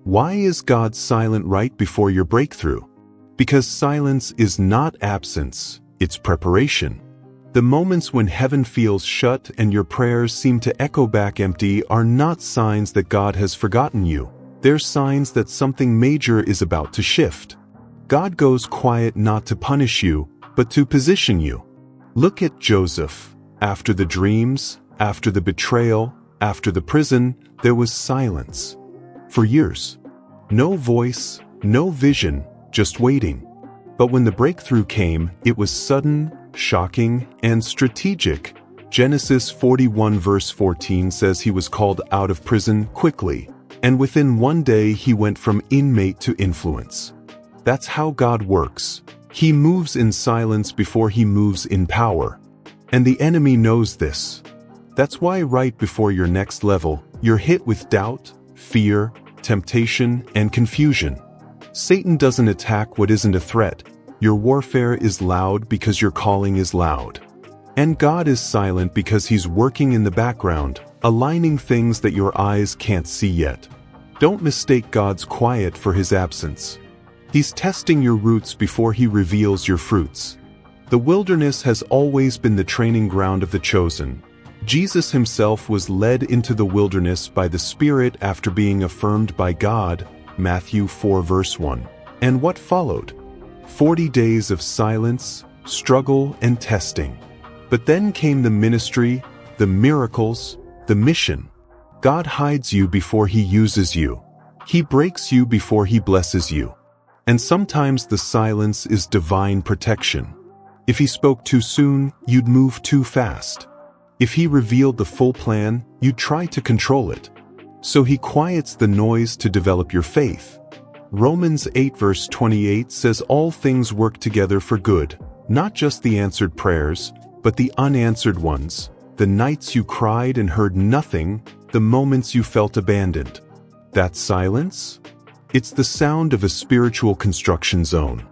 Why is God silent right before your breakthrough? Because silence is not absence, it's preparation. The moments when heaven feels shut and your prayers seem to echo back empty are not signs that God has forgotten you. They're signs that something major is about to shift. God goes quiet not to punish you, but to position you. Look at Joseph. After the dreams, after the betrayal, after the prison, there was silence. For years. No voice, no vision, just waiting. But when the breakthrough came, it was sudden, shocking, and strategic. Genesis 41 verse 14 says he was called out of prison quickly, and within one day he went from inmate to influence. That's how God works. He moves in silence before he moves in power. And the enemy knows this. That's why right before your next level, you're hit with doubt, fear, temptation, and confusion. Satan doesn't attack what isn't a threat. Your warfare is loud because your calling is loud. And God is silent because he's working in the background, aligning things that your eyes can't see yet. Don't mistake God's quiet for his absence. He's testing your roots before he reveals your fruits. The wilderness has always been the training ground of the chosen. Jesus himself was led into the wilderness by the Spirit after being affirmed by God, Matthew 4 verse 1. And what followed? 40 days of silence, struggle, and testing. But then came the ministry, the miracles, the mission. God hides you before he uses you. He breaks you before he blesses you. And sometimes the silence is divine protection. If he spoke too soon, you'd move too fast. If he revealed the full plan, you'd try to control it. So he quiets the noise to develop your faith. Romans 8 verse 28 says all things work together for good, not just the answered prayers, but the unanswered ones, the nights you cried and heard nothing, the moments you felt abandoned. That silence? It's the sound of a spiritual construction zone.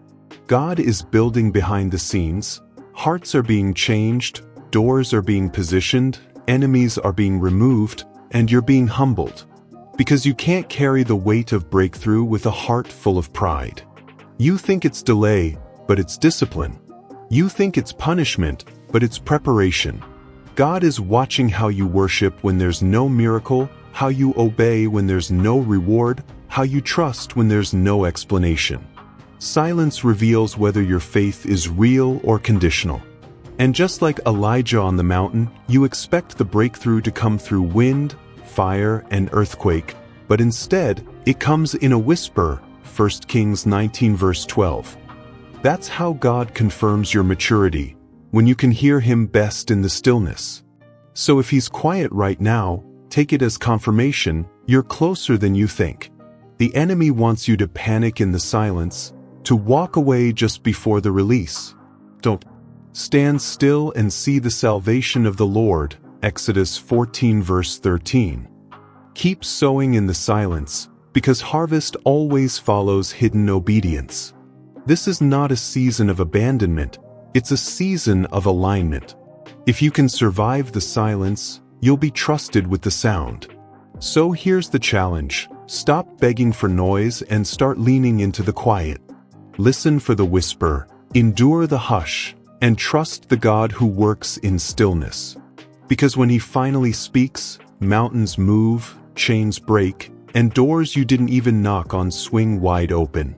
God is building behind the scenes, hearts are being changed, doors are being positioned, enemies are being removed, and you're being humbled. Because you can't carry the weight of breakthrough with a heart full of pride. You think it's delay, but it's discipline. You think it's punishment, but it's preparation. God is watching how you worship when there's no miracle, how you obey when there's no reward, how you trust when there's no explanation. Silence reveals whether your faith is real or conditional. And just like Elijah on the mountain, you expect the breakthrough to come through wind, fire, and earthquake, but instead, it comes in a whisper, 1 Kings 19 verse 12. That's how God confirms your maturity, when you can hear him best in the stillness. So if he's quiet right now, take it as confirmation, you're closer than you think. The enemy wants you to panic in the silence, to walk away just before the release. Don't. Stand still and see the salvation of the Lord, Exodus 14 verse 13. Keep sowing in the silence, because harvest always follows hidden obedience. This is not a season of abandonment, it's a season of alignment. If you can survive the silence, you'll be trusted with the sound. So here's the challenge. Stop begging for noise and start leaning into the quiet. Listen for the whisper, endure the hush, and trust the God who works in stillness. Because when he finally speaks, mountains move, chains break, and doors you didn't even knock on swing wide open.